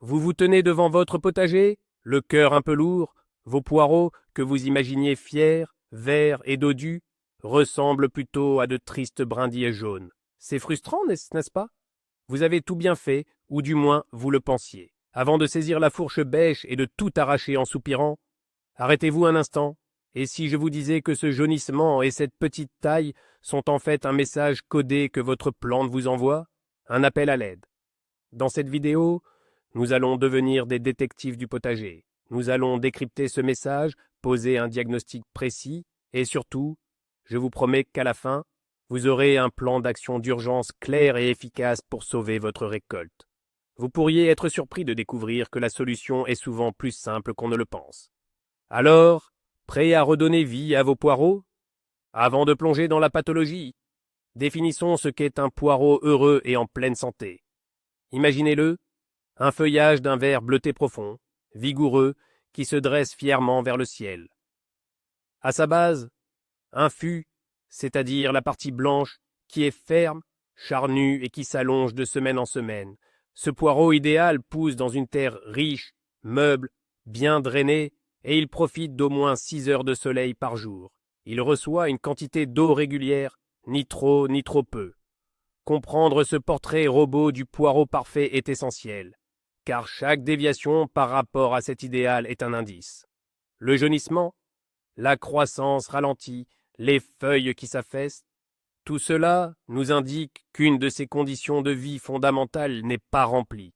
Vous vous tenez devant votre potager, le cœur un peu lourd, vos poireaux, que vous imaginiez fiers, verts et dodus, ressemblent plutôt à de tristes brindilles jaunes. C'est frustrant, n'est-ce pas? Vous avez tout bien fait, ou du moins vous le pensiez. Avant de saisir la fourche bêche et de tout arracher en soupirant, arrêtez-vous un instant, et si je vous disais que ce jaunissement et cette petite taille sont en fait un message codé que votre plante vous envoie, un appel à l'aide. Dans cette vidéo, nous allons devenir des détectives du potager. Nous allons décrypter ce message, poser un diagnostic précis, et surtout, je vous promets qu'à la fin, vous aurez un plan d'action d'urgence clair et efficace pour sauver votre récolte. Vous pourriez être surpris de découvrir que la solution est souvent plus simple qu'on ne le pense. Alors, prêt à redonner vie à vos poireaux? Avant de plonger dans la pathologie, définissons ce qu'est un poireau heureux et en pleine santé. Imaginez-le, un feuillage d'un vert bleuté profond, vigoureux, qui se dresse fièrement vers le ciel. À sa base, un fût, c'est-à-dire la partie blanche, qui est ferme, charnue et qui s'allonge de semaine en semaine. Ce poireau idéal pousse dans une terre riche, meuble, bien drainée, et il profite d'au moins 6 heures de soleil par jour. Il reçoit une quantité d'eau régulière, ni trop ni trop peu. Comprendre ce portrait robot du poireau parfait est essentiel, car chaque déviation par rapport à cet idéal est un indice. Le jaunissement, la croissance ralentie, les feuilles qui s'affaissent, tout cela nous indique qu'une de ces conditions de vie fondamentales n'est pas remplie.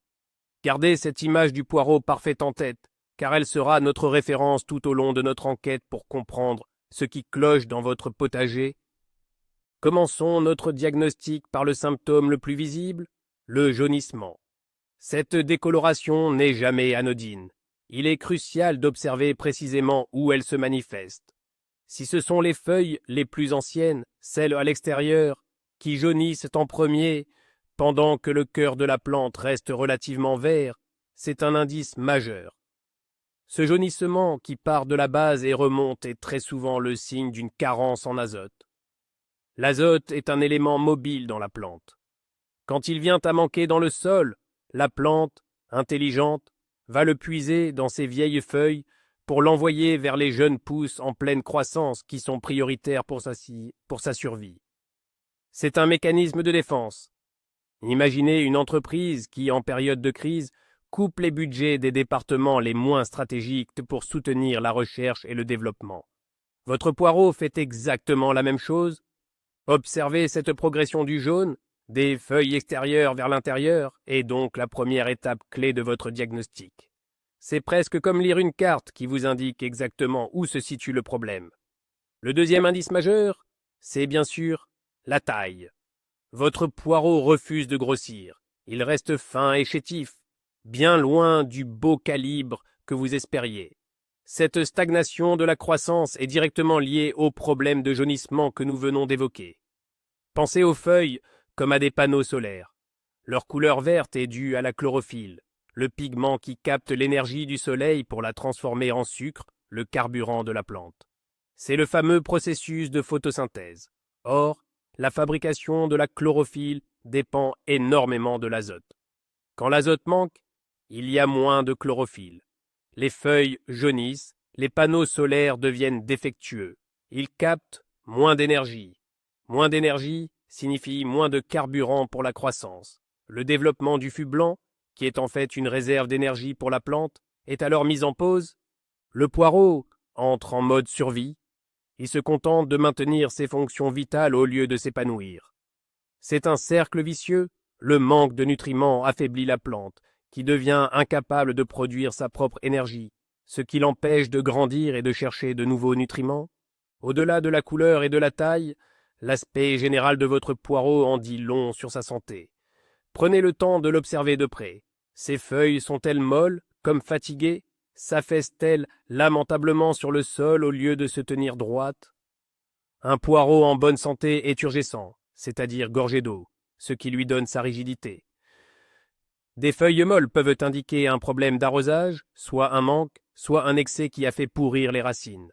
Gardez cette image du poireau parfait en tête, car elle sera notre référence tout au long de notre enquête pour comprendre ce qui cloche dans votre potager. Commençons notre diagnostic par le symptôme le plus visible, le jaunissement. Cette décoloration n'est jamais anodine. Il est crucial d'observer précisément où elle se manifeste. Si ce sont les feuilles les plus anciennes, celles à l'extérieur, qui jaunissent en premier, pendant que le cœur de la plante reste relativement vert, c'est un indice majeur. Ce jaunissement qui part de la base et remonte est très souvent le signe d'une carence en azote. L'azote est un élément mobile dans la plante. Quand il vient à manquer dans le sol, la plante, intelligente, va le puiser dans ses vieilles feuilles pour l'envoyer vers les jeunes pousses en pleine croissance qui sont prioritaires pour sa survie. C'est un mécanisme de défense. Imaginez une entreprise qui, en période de crise, coupe les budgets des départements les moins stratégiques pour soutenir la recherche et le développement. Votre poireau fait exactement la même chose. Observez cette progression du jaune, des feuilles extérieures vers l'intérieur, est donc la première étape clé de votre diagnostic. C'est presque comme lire une carte qui vous indique exactement où se situe le problème. Le deuxième indice majeur, c'est bien sûr la taille. Votre poireau refuse de grossir. Il reste fin et chétif, bien loin du beau calibre que vous espériez. Cette stagnation de la croissance est directement liée au problème de jaunissement que nous venons d'évoquer. Pensez aux feuilles comme à des panneaux solaires. Leur couleur verte est due à la chlorophylle, le pigment qui capte l'énergie du soleil pour la transformer en sucre, le carburant de la plante. C'est le fameux processus de photosynthèse. Or, la fabrication de la chlorophylle dépend énormément de l'azote. Quand l'azote manque, il y a moins de chlorophylle. Les feuilles jaunissent, les panneaux solaires deviennent défectueux. Ils captent moins d'énergie. Moins d'énergie signifie moins de carburant pour la croissance. Le développement du fût blanc, qui est en fait une réserve d'énergie pour la plante, est alors mis en pause. Le poireau entre en mode survie. Il se contente de maintenir ses fonctions vitales au lieu de s'épanouir. C'est un cercle vicieux. Le manque de nutriments affaiblit la plante, qui devient incapable de produire sa propre énergie, ce qui l'empêche de grandir et de chercher de nouveaux nutriments. Au-delà de la couleur et de la taille, l'aspect général de votre poireau en dit long sur sa santé. Prenez le temps de l'observer de près. Ses feuilles sont-elles molles, comme fatiguées? S'affaissent-elles lamentablement sur le sol au lieu de se tenir droites? Un poireau en bonne santé est turgescent, c'est-à-dire gorgé d'eau, ce qui lui donne sa rigidité. Des feuilles molles peuvent indiquer un problème d'arrosage, soit un manque, soit un excès qui a fait pourrir les racines.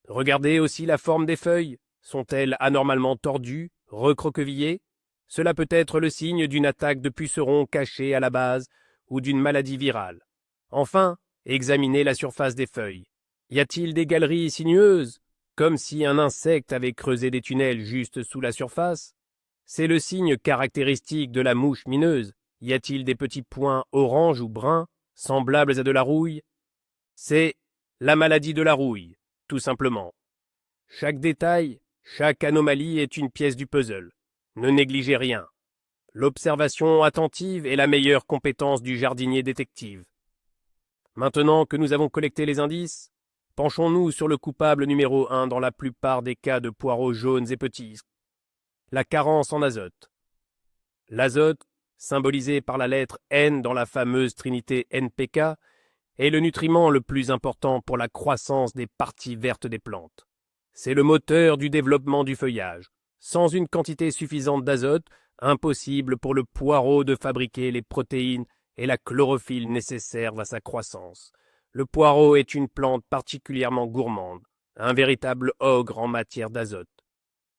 Regardez aussi la forme des feuilles. Sont-elles anormalement tordues, recroquevillées? Cela peut être le signe d'une attaque de pucerons cachés à la base, ou d'une maladie virale. Enfin, examinez la surface des feuilles. Y a-t-il des galeries sinueuses, comme si un insecte avait creusé des tunnels juste sous la surface? C'est le signe caractéristique de la mouche mineuse. Y a-t-il des petits points orange ou bruns, semblables à de la rouille? C'est la maladie de la rouille, tout simplement. Chaque détail, chaque anomalie est une pièce du puzzle. Ne négligez rien. L'observation attentive est la meilleure compétence du jardinier détective. Maintenant que nous avons collecté les indices, penchons-nous sur le coupable numéro 1 dans la plupart des cas de poireaux jaunes et petits. La carence en azote. L'azote, symbolisé par la lettre N dans la fameuse trinité NPK, est le nutriment le plus important pour la croissance des parties vertes des plantes. C'est le moteur du développement du feuillage. Sans une quantité suffisante d'azote, impossible pour le poireau de fabriquer les protéines et la chlorophylle nécessaires à sa croissance. Le poireau est une plante particulièrement gourmande, un véritable ogre en matière d'azote.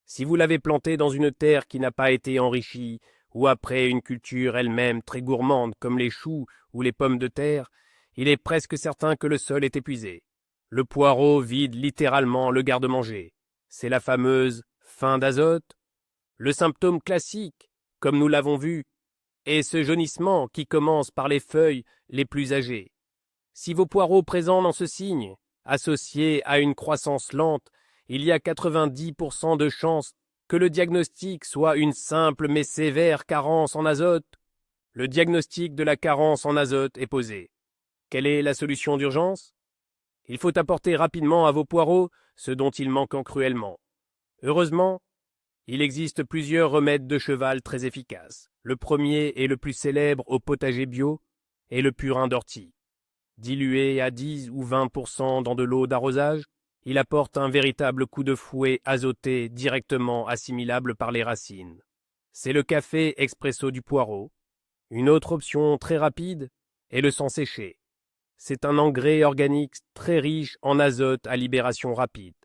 Si vous l'avez planté dans une terre qui n'a pas été enrichie, ou après une culture elle-même très gourmande comme les choux ou les pommes de terre, il est presque certain que le sol est épuisé. Le poireau vide littéralement le garde-manger. C'est la fameuse faim d'azote. Le symptôme classique, comme nous l'avons vu, est ce jaunissement qui commence par les feuilles les plus âgées. Si vos poireaux présentent dans ce signe, associés à une croissance lente, il y a 90% de chances que le diagnostic soit une simple mais sévère carence en azote. Le diagnostic de la carence en azote est posé. Quelle est la solution d'urgence? Il faut apporter rapidement à vos poireaux ce dont ils manquent cruellement. Heureusement, il existe plusieurs remèdes de cheval très efficaces. Le premier et le plus célèbre au potager bio est le purin d'ortie. Dilué à 10 ou 20% dans de l'eau d'arrosage, il apporte un véritable coup de fouet azoté directement assimilable par les racines. C'est le café expresso du poireau. Une autre option très rapide est le sang séché. C'est un engrais organique très riche en azote à libération rapide,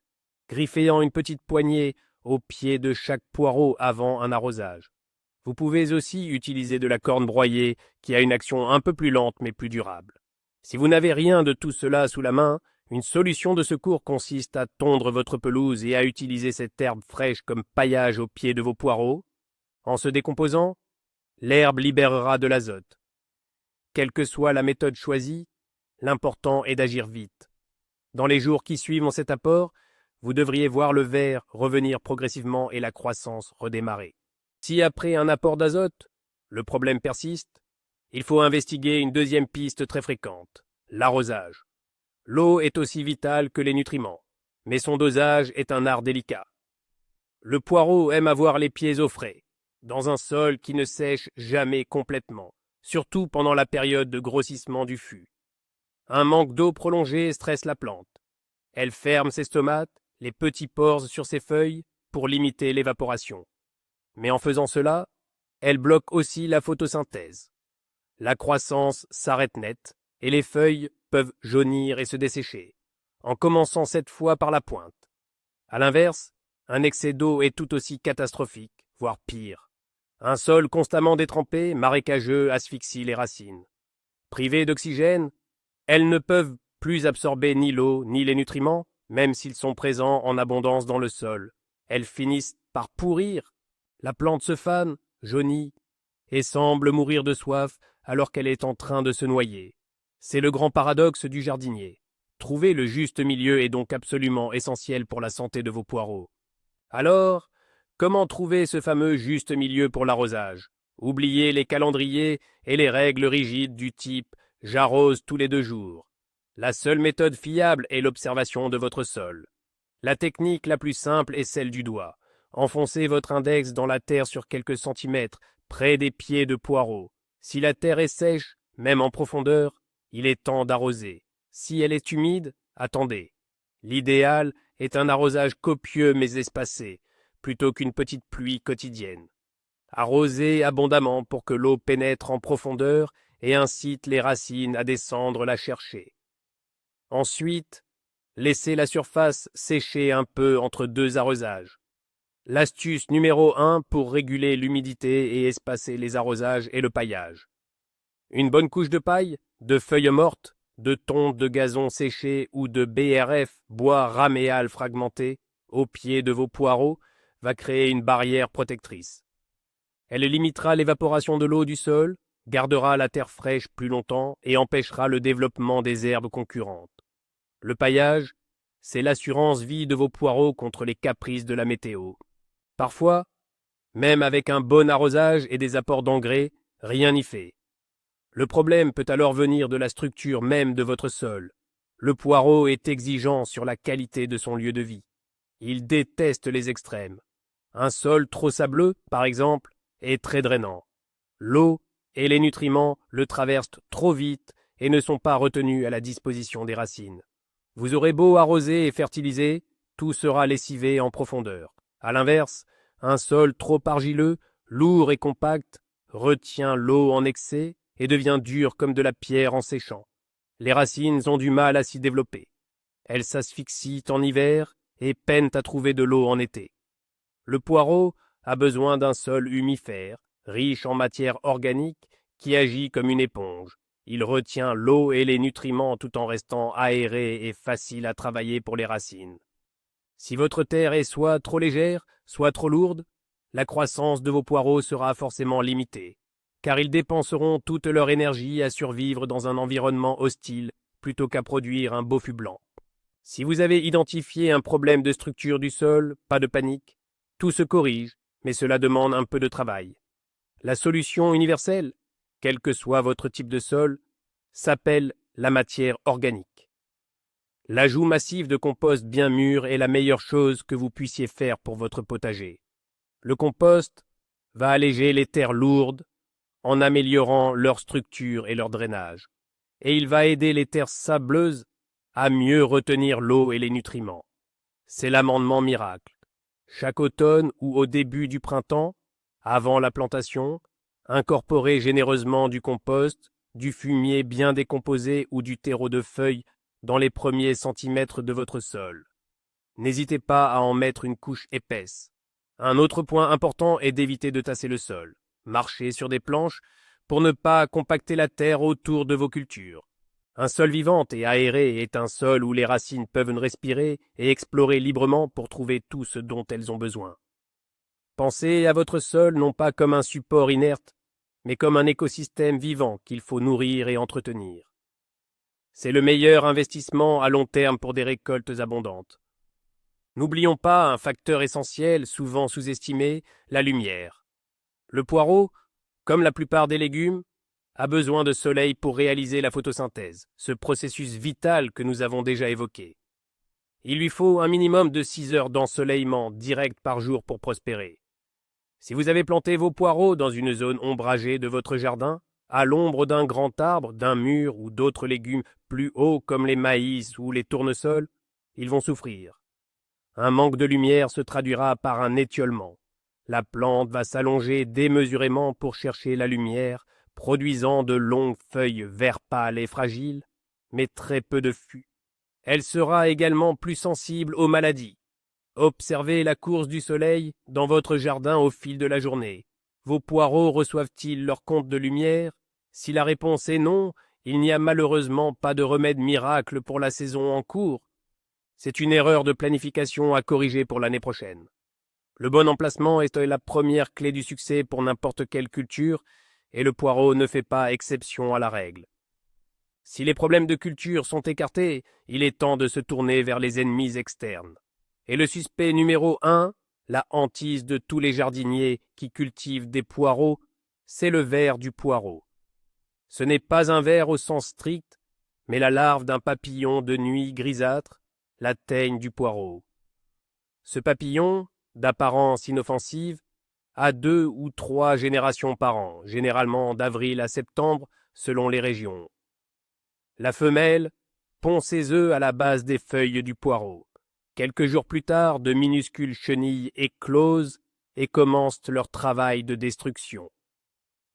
grifféant une petite poignée au pied de chaque poireau avant un arrosage. Vous pouvez aussi utiliser de la corne broyée qui a une action un peu plus lente mais plus durable. Si vous n'avez rien de tout cela sous la main, une solution de secours consiste à tondre votre pelouse et à utiliser cette herbe fraîche comme paillage au pied de vos poireaux. En se décomposant, l'herbe libérera de l'azote. Quelle que soit la méthode choisie, l'important est d'agir vite. Dans les jours qui suivent cet apport, vous devriez voir le vert revenir progressivement et la croissance redémarrer. Si après un apport d'azote, le problème persiste, il faut investiguer une deuxième piste très fréquente, l'arrosage. L'eau est aussi vitale que les nutriments, mais son dosage est un art délicat. Le poireau aime avoir les pieds au frais, dans un sol qui ne sèche jamais complètement, surtout pendant la période de grossissement du fût. Un manque d'eau prolongé stresse la plante. Elle ferme ses stomates, les petits pores sur ses feuilles, pour limiter l'évaporation. Mais en faisant cela, elle bloque aussi la photosynthèse. La croissance s'arrête net, et les feuilles peuvent jaunir et se dessécher, en commençant cette fois par la pointe. À l'inverse, un excès d'eau est tout aussi catastrophique, voire pire. Un sol constamment détrempé, marécageux, asphyxie les racines. Privées d'oxygène, elles ne peuvent plus absorber ni l'eau ni les nutriments, même s'ils sont présents en abondance dans le sol. Elles finissent par pourrir. La plante se fane, jaunit, et semble mourir de soif alors qu'elle est en train de se noyer. C'est le grand paradoxe du jardinier. Trouver le juste milieu est donc absolument essentiel pour la santé de vos poireaux. Alors, comment trouver ce fameux juste milieu pour l'arrosage? Oubliez les calendriers et les règles rigides du type « j'arrose tous les 2 jours ». La seule méthode fiable est l'observation de votre sol. La technique la plus simple est celle du doigt. Enfoncez votre index dans la terre sur quelques centimètres, près des pieds de poireaux. Si la terre est sèche, même en profondeur, il est temps d'arroser. Si elle est humide, attendez. L'idéal est un arrosage copieux mais espacé, plutôt qu'une petite pluie quotidienne. Arrosez abondamment pour que l'eau pénètre en profondeur et incite les racines à descendre la chercher. Ensuite, laissez la surface sécher un peu entre 2 arrosages. L'astuce numéro 1 pour réguler l'humidité et espacer les arrosages est le paillage. Une bonne couche de paille, de feuilles mortes, de tonte de gazon séché ou de BRF, bois raméal fragmenté, au pied de vos poireaux, va créer une barrière protectrice. Elle limitera l'évaporation de l'eau du sol, gardera la terre fraîche plus longtemps et empêchera le développement des herbes concurrentes. Le paillage, c'est l'assurance vie de vos poireaux contre les caprices de la météo. Parfois, même avec un bon arrosage et des apports d'engrais, rien n'y fait. Le problème peut alors venir de la structure même de votre sol. Le poireau est exigeant sur la qualité de son lieu de vie. Il déteste les extrêmes. Un sol trop sableux, par exemple, est très drainant. L'eau et les nutriments le traversent trop vite et ne sont pas retenus à la disposition des racines. Vous aurez beau arroser et fertiliser, tout sera lessivé en profondeur. À l'inverse, un sol trop argileux, lourd et compact, retient l'eau en excès et devient dur comme de la pierre en séchant. Les racines ont du mal à s'y développer. Elles s'asphyxient en hiver et peinent à trouver de l'eau en été. Le poireau a besoin d'un sol humifère, riche en matière organique, qui agit comme une éponge. Il retient l'eau et les nutriments tout en restant aéré et facile à travailler pour les racines. Si votre terre est soit trop légère, soit trop lourde, la croissance de vos poireaux sera forcément limitée, car ils dépenseront toute leur énergie à survivre dans un environnement hostile plutôt qu'à produire un beau fût blanc. Si vous avez identifié un problème de structure du sol, pas de panique, tout se corrige, mais cela demande un peu de travail. La solution universelle, quel que soit votre type de sol, s'appelle la matière organique. L'ajout massif de compost bien mûr est la meilleure chose que vous puissiez faire pour votre potager. Le compost va alléger les terres lourdes en améliorant leur structure et leur drainage, et il va aider les terres sableuses à mieux retenir l'eau et les nutriments. C'est l'amendement miracle. Chaque automne ou au début du printemps, avant la plantation, incorporez généreusement du compost, du fumier bien décomposé ou du terreau de feuilles dans les premiers centimètres de votre sol. N'hésitez pas à en mettre une couche épaisse. Un autre point important est d'éviter de tasser le sol. Marchez sur des planches pour ne pas compacter la terre autour de vos cultures. Un sol vivant et aéré est un sol où les racines peuvent respirer et explorer librement pour trouver tout ce dont elles ont besoin. Pensez à votre sol non pas comme un support inerte, mais comme un écosystème vivant qu'il faut nourrir et entretenir. C'est le meilleur investissement à long terme pour des récoltes abondantes. N'oublions pas un facteur essentiel, souvent sous-estimé, la lumière. Le poireau, comme la plupart des légumes, a besoin de soleil pour réaliser la photosynthèse, ce processus vital que nous avons déjà évoqué. Il lui faut un minimum de 6 heures d'ensoleillement direct par jour pour prospérer. Si vous avez planté vos poireaux dans une zone ombragée de votre jardin, à l'ombre d'un grand arbre, d'un mur ou d'autres légumes plus hauts comme les maïs ou les tournesols, ils vont souffrir. Un manque de lumière se traduira par un étiolement. La plante va s'allonger démesurément pour chercher la lumière, produisant de longues feuilles vert pâle et fragiles, mais très peu de fûts. Elle sera également plus sensible aux maladies. Observez la course du soleil dans votre jardin au fil de la journée. Vos poireaux reçoivent-ils leur compte de lumière? Si la réponse est non, il n'y a malheureusement pas de remède miracle pour la saison en cours. C'est une erreur de planification à corriger pour l'année prochaine. Le bon emplacement est la première clé du succès pour n'importe quelle culture, et le poireau ne fait pas exception à la règle. Si les problèmes de culture sont écartés, il est temps de se tourner vers les ennemis externes. Et le suspect numéro 1, la hantise de tous les jardiniers qui cultivent des poireaux, c'est le ver du poireau. Ce n'est pas un ver au sens strict, mais la larve d'un papillon de nuit grisâtre, la teigne du poireau. Ce papillon, d'apparence inoffensive, a 2 ou 3 générations par an, généralement d'avril à septembre, selon les régions. La femelle pond ses œufs à la base des feuilles du poireau. Quelques jours plus tard, de minuscules chenilles éclosent et commencent leur travail de destruction.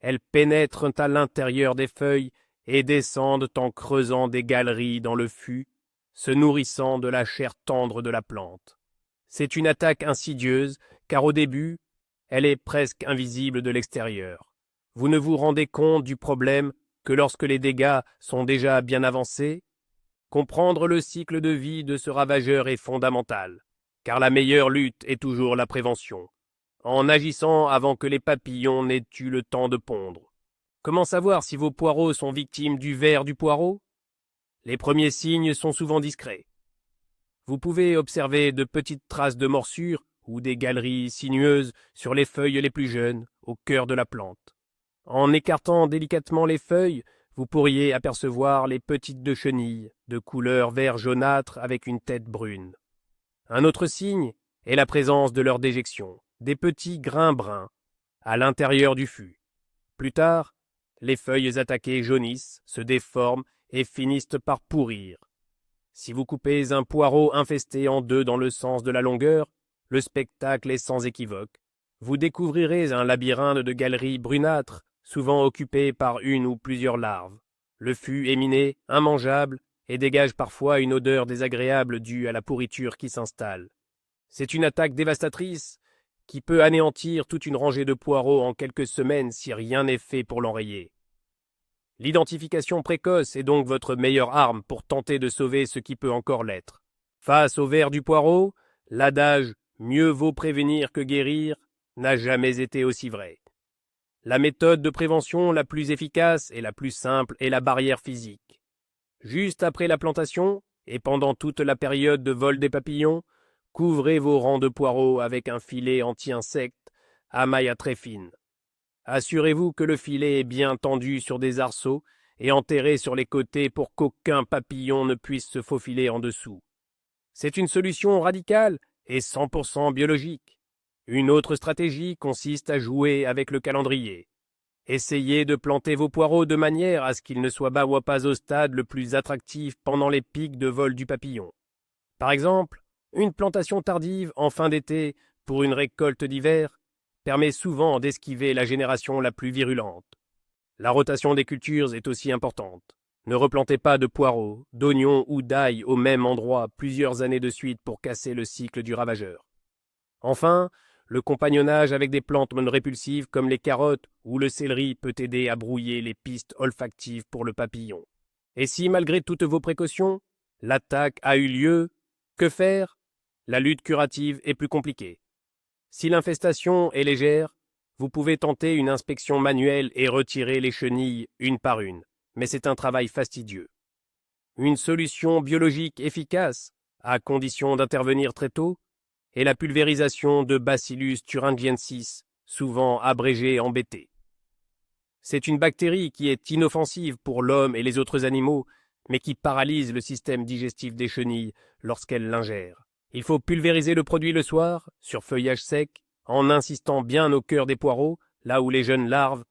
Elles pénètrent à l'intérieur des feuilles et descendent en creusant des galeries dans le fût, se nourrissant de la chair tendre de la plante. C'est une attaque insidieuse, car au début, elle est presque invisible de l'extérieur. Vous ne vous rendez compte du problème que lorsque les dégâts sont déjà bien avancés. Comprendre le cycle de vie de ce ravageur est fondamental, car la meilleure lutte est toujours la prévention, en agissant avant que les papillons n'aient eu le temps de pondre. Comment savoir si vos poireaux sont victimes du ver du poireau? Les premiers signes sont souvent discrets. Vous pouvez observer de petites traces de morsures ou des galeries sinueuses sur les feuilles les plus jeunes, au cœur de la plante. En écartant délicatement les feuilles, vous pourriez apercevoir les petites de chenilles, de couleur vert jaunâtre avec une tête brune. Un autre signe est la présence de leur déjection, des petits grains bruns, à l'intérieur du fût. Plus tard, les feuilles attaquées jaunissent, se déforment et finissent par pourrir. Si vous coupez un poireau infesté en deux dans le sens de la longueur, le spectacle est sans équivoque. Vous découvrirez un labyrinthe de galeries brunâtres, souvent occupées par une ou plusieurs larves. Le fût est miné, immangeable, et dégage parfois une odeur désagréable due à la pourriture qui s'installe. C'est une attaque dévastatrice qui peut anéantir toute une rangée de poireaux en quelques semaines si rien n'est fait pour l'enrayer. L'identification précoce est donc votre meilleure arme pour tenter de sauver ce qui peut encore l'être. Face au ver du poireau, l'adage « mieux vaut prévenir que guérir » n'a jamais été aussi vrai. La méthode de prévention la plus efficace et la plus simple est la barrière physique. Juste après la plantation, et pendant toute la période de vol des papillons, couvrez vos rangs de poireaux avec un filet anti-insectes à maille très fine. Assurez-vous que le filet est bien tendu sur des arceaux et enterré sur les côtés pour qu'aucun papillon ne puisse se faufiler en dessous. C'est une solution radicale et 100% biologique. Une autre stratégie consiste à jouer avec le calendrier. Essayez de planter vos poireaux de manière à ce qu'ils ne soient pas au stade le plus attractif pendant les pics de vol du papillon. Par exemple, une plantation tardive en fin d'été pour une récolte d'hiver permet souvent d'esquiver la génération la plus virulente. La rotation des cultures est aussi importante. Ne replantez pas de poireaux, d'oignons ou d'ail au même endroit plusieurs années de suite pour casser le cycle du ravageur. Enfin, le compagnonnage avec des plantes non répulsives comme les carottes ou le céleri peut aider à brouiller les pistes olfactives pour le papillon. Et si, malgré toutes vos précautions, l'attaque a eu lieu, que faire? La lutte curative est plus compliquée. Si l'infestation est légère, vous pouvez tenter une inspection manuelle et retirer les chenilles une par une, mais c'est un travail fastidieux. Une solution biologique efficace, à condition d'intervenir très tôt, est la pulvérisation de Bacillus thuringiensis, souvent abrégé en BT. C'est une bactérie qui est inoffensive pour l'homme et les autres animaux, mais qui paralyse le système digestif des chenilles lorsqu'elles l'ingèrent. Il faut pulvériser le produit le soir, sur feuillage sec, en insistant bien au cœur des poireaux, là où les jeunes larves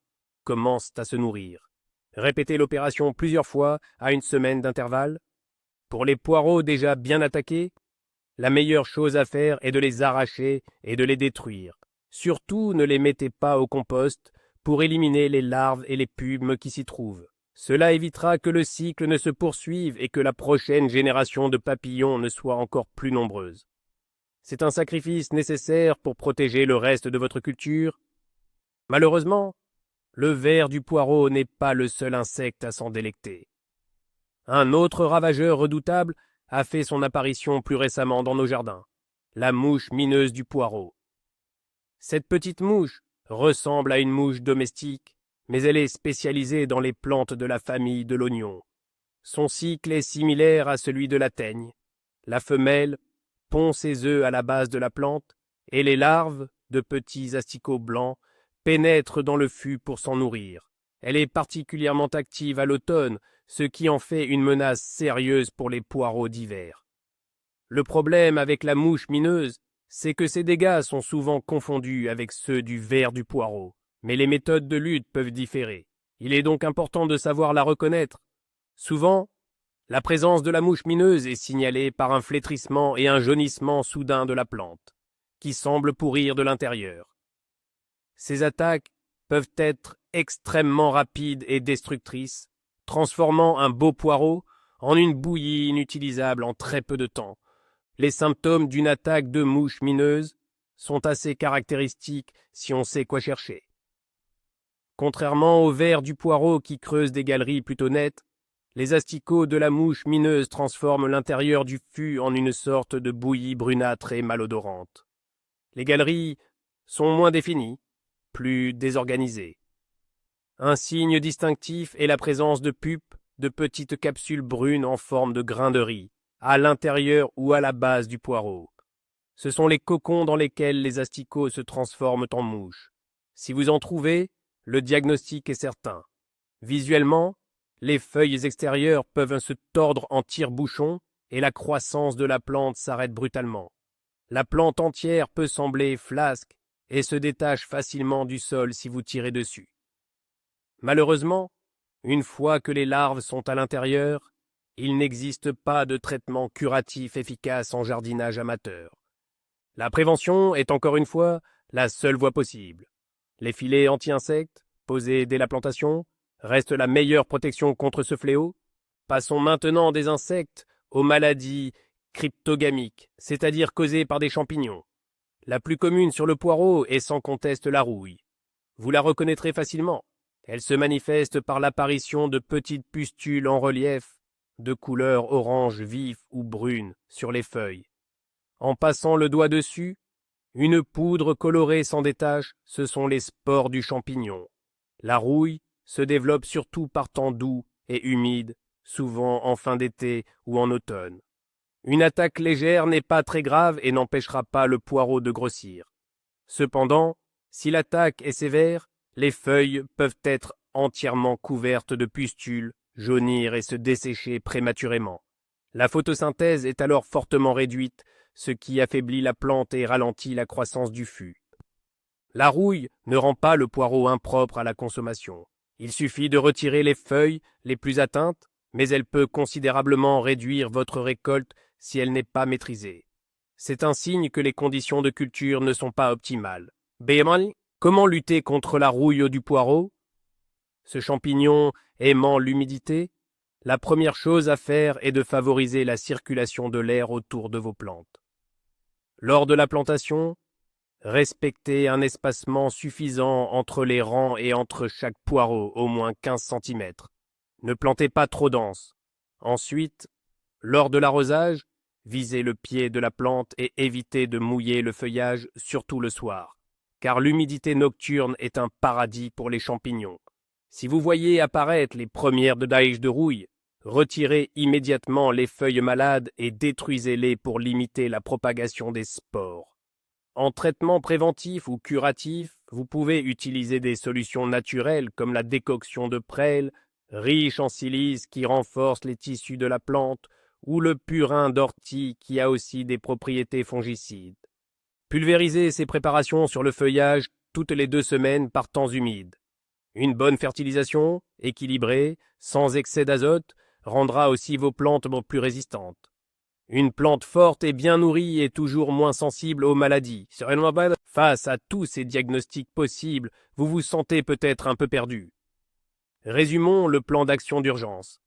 commencent à se nourrir. Répétez l'opération plusieurs fois à une semaine d'intervalle. Pour les poireaux déjà bien attaqués, la meilleure chose à faire est de les arracher et de les détruire. Surtout ne les mettez pas au compost pour éliminer les larves et les pumes qui s'y trouvent. Cela évitera que le cycle ne se poursuive et que la prochaine génération de papillons ne soit encore plus nombreuse. C'est un sacrifice nécessaire pour protéger le reste de votre culture. Malheureusement, le ver du poireau n'est pas le seul insecte à s'en délecter. Un autre ravageur redoutable a fait son apparition plus récemment dans nos jardins, la mouche mineuse du poireau. Cette petite mouche ressemble à une mouche domestique, mais elle est spécialisée dans les plantes de la famille de l'oignon. Son cycle est similaire à celui de la teigne. La femelle pond ses œufs à la base de la plante, et les larves, de petits asticots blancs, pénètrent dans le fût pour s'en nourrir. Elle est particulièrement active à l'automne, ce qui en fait une menace sérieuse pour les poireaux d'hiver. Le problème avec la mouche mineuse, c'est que ses dégâts sont souvent confondus avec ceux du ver du poireau, mais les méthodes de lutte peuvent différer. Il est donc important de savoir la reconnaître. Souvent, la présence de la mouche mineuse est signalée par un flétrissement et un jaunissement soudain de la plante, qui semble pourrir de l'intérieur. Ces attaques peuvent être extrêmement rapides et destructrices, transformant un beau poireau en une bouillie inutilisable en très peu de temps. Les symptômes d'une attaque de mouche mineuse sont assez caractéristiques si on sait quoi chercher. Contrairement aux vers du poireau qui creusent des galeries plutôt nettes, les asticots de la mouche mineuse transforment l'intérieur du fût en une sorte de bouillie brunâtre et malodorante. Les galeries sont moins définies, plus désorganisées. Un signe distinctif est la présence de pupes, de petites capsules brunes en forme de grains de riz, à l'intérieur ou à la base du poireau. Ce sont les cocons dans lesquels les asticots se transforment en mouches. Si vous en trouvez, le diagnostic est certain. Visuellement, les feuilles extérieures peuvent se tordre en tire-bouchon et la croissance de la plante s'arrête brutalement. La plante entière peut sembler flasque et se détache facilement du sol si vous tirez dessus. Malheureusement, une fois que les larves sont à l'intérieur, il n'existe pas de traitement curatif efficace en jardinage amateur. La prévention est encore une fois la seule voie possible. Les filets anti-insectes, posés dès la plantation, restent la meilleure protection contre ce fléau. Passons maintenant des insectes aux maladies cryptogamiques, c'est-à-dire causées par des champignons. La plus commune sur le poireau est sans conteste la rouille. Vous la reconnaîtrez facilement. Elle se manifeste par l'apparition de petites pustules en relief, de couleur orange vif ou brune sur les feuilles. En passant le doigt dessus, une poudre colorée s'en détache, ce sont les spores du champignon. La rouille se développe surtout par temps doux et humide, souvent en fin d'été ou en automne. Une attaque légère n'est pas très grave et n'empêchera pas le poireau de grossir. Cependant, si l'attaque est sévère, les feuilles peuvent être entièrement couvertes de pustules, jaunir et se dessécher prématurément. La photosynthèse est alors fortement réduite, ce qui affaiblit la plante et ralentit la croissance du fût. La rouille ne rend pas le poireau impropre à la consommation. Il suffit de retirer les feuilles les plus atteintes, mais elle peut considérablement réduire votre récolte si elle n'est pas maîtrisée. C'est un signe que les conditions de culture ne sont pas optimales. Comment lutter contre la rouille du poireau? Ce champignon aimant l'humidité, la première chose à faire est de favoriser la circulation de l'air autour de vos plantes. Lors de la plantation, respectez un espacement suffisant entre les rangs et entre chaque poireau, au moins 15 cm. Ne plantez pas trop dense. Ensuite, lors de l'arrosage, visez le pied de la plante et évitez de mouiller le feuillage, surtout le soir, car l'humidité nocturne est un paradis pour les champignons. Si vous voyez apparaître les premières dailles de rouille, retirez immédiatement les feuilles malades et détruisez-les pour limiter la propagation des spores. En traitement préventif ou curatif, vous pouvez utiliser des solutions naturelles comme la décoction de prêle, riche en silice qui renforce les tissus de la plante, ou le purin d'ortie qui a aussi des propriétés fongicides. Pulvérisez ces préparations sur le feuillage toutes les 2 semaines par temps humide. Une bonne fertilisation, équilibrée, sans excès d'azote, rendra aussi vos plantes plus résistantes. Une plante forte et bien nourrie est toujours moins sensible aux maladies. Face à tous ces diagnostics possibles, vous vous sentez peut-être un peu perdu. Résumons le plan d'action d'urgence.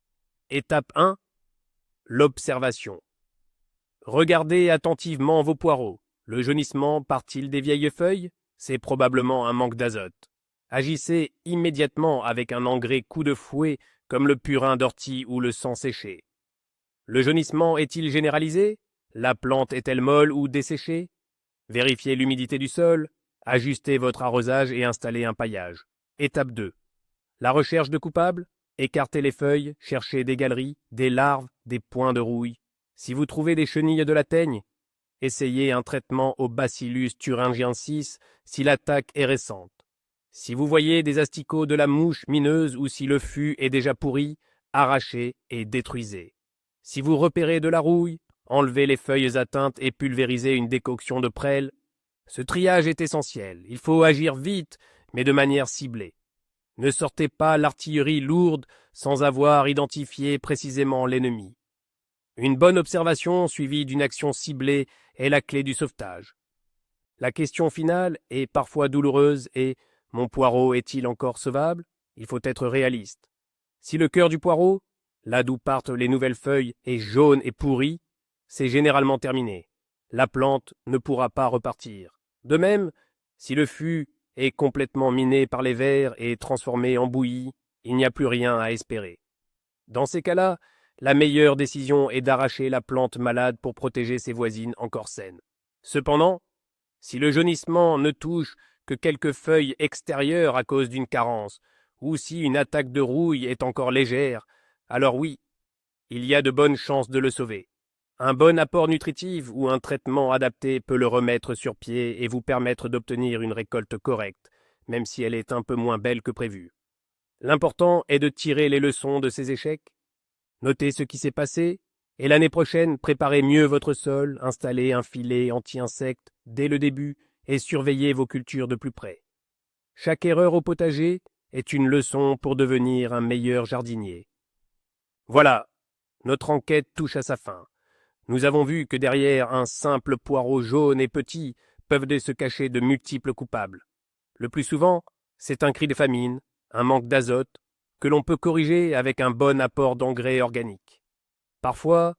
Étape 1. L'observation. Regardez attentivement vos poireaux. Le jaunissement part-il des vieilles feuilles? C'est probablement un manque d'azote. Agissez immédiatement avec un engrais coup de fouet comme le purin d'ortie ou le sang séché. Le jaunissement est-il généralisé? La plante est-elle molle ou desséchée? Vérifiez l'humidité du sol, ajustez votre arrosage et installez un paillage. Étape 2. La recherche de coupables? Écartez les feuilles, cherchez des galeries, des larves, des points de rouille. Si vous trouvez des chenilles de la teigne, essayez un traitement au Bacillus thuringiensis si l'attaque est récente. Si vous voyez des asticots de la mouche mineuse ou si le fût est déjà pourri, arrachez et détruisez. Si vous repérez de la rouille, enlevez les feuilles atteintes et pulvérisez une décoction de prêle. Ce triage est essentiel. Il faut agir vite, mais de manière ciblée. Ne sortez pas l'artillerie lourde sans avoir identifié précisément l'ennemi. Une bonne observation suivie d'une action ciblée est la clé du sauvetage. La question finale est parfois douloureuse et « Mon poireau est-il encore sauvable ?» Il faut être réaliste. Si le cœur du poireau, là d'où partent les nouvelles feuilles, est jaune et pourri, c'est généralement terminé. La plante ne pourra pas repartir. De même, si le fût est complètement miné par les vers et transformé en bouillie, il n'y a plus rien à espérer. Dans ces cas-là, la meilleure décision est d'arracher la plante malade pour protéger ses voisines encore saines. Cependant, si le jaunissement ne touche que quelques feuilles extérieures à cause d'une carence, ou si une attaque de rouille est encore légère, alors oui, il y a de bonnes chances de le sauver. Un bon apport nutritif ou un traitement adapté peut le remettre sur pied et vous permettre d'obtenir une récolte correcte, même si elle est un peu moins belle que prévu. L'important est de tirer les leçons de ces échecs, noter ce qui s'est passé, et l'année prochaine, préparez mieux votre sol, installez un filet anti-insectes dès le début et surveillez vos cultures de plus près. Chaque erreur au potager est une leçon pour devenir un meilleur jardinier. Voilà, notre enquête touche à sa fin. Nous avons vu que derrière un simple poireau jaune et petit peuvent se cacher de multiples coupables. Le plus souvent, c'est un cri de famine, un manque d'azote, que l'on peut corriger avec un bon apport d'engrais organiques. Parfois,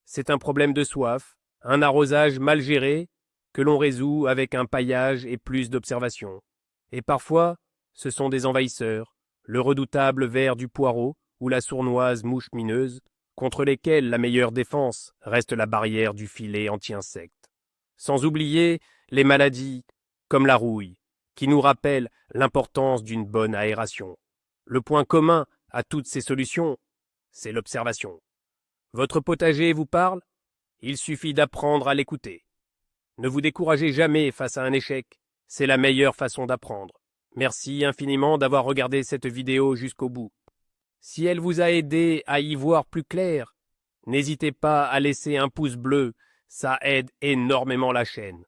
c'est un problème de soif, un arrosage mal géré, que l'on résout avec un paillage et plus d'observation. Et parfois, ce sont des envahisseurs, le redoutable ver du poireau ou la sournoise mouche mineuse, contre lesquels la meilleure défense reste la barrière du filet anti-insectes. Sans oublier les maladies, comme la rouille, qui nous rappellent l'importance d'une bonne aération. Le point commun à toutes ces solutions, c'est l'observation. Votre potager vous parle? Il suffit d'apprendre à l'écouter. Ne vous découragez jamais face à un échec, c'est la meilleure façon d'apprendre. Merci infiniment d'avoir regardé cette vidéo jusqu'au bout. Si elle vous a aidé à y voir plus clair, n'hésitez pas à laisser un pouce bleu, ça aide énormément la chaîne.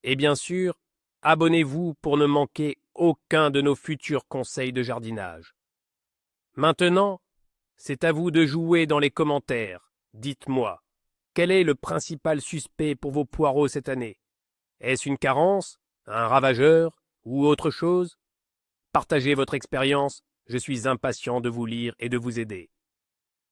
Et bien sûr, abonnez-vous pour ne manquer aucun de nos futurs conseils de jardinage. Maintenant, c'est à vous de jouer dans les commentaires. Dites-moi, quel est le principal suspect pour vos poireaux cette année? Est-ce une carence, un ravageur ou autre chose? Partagez votre expérience, je suis impatient de vous lire et de vous aider.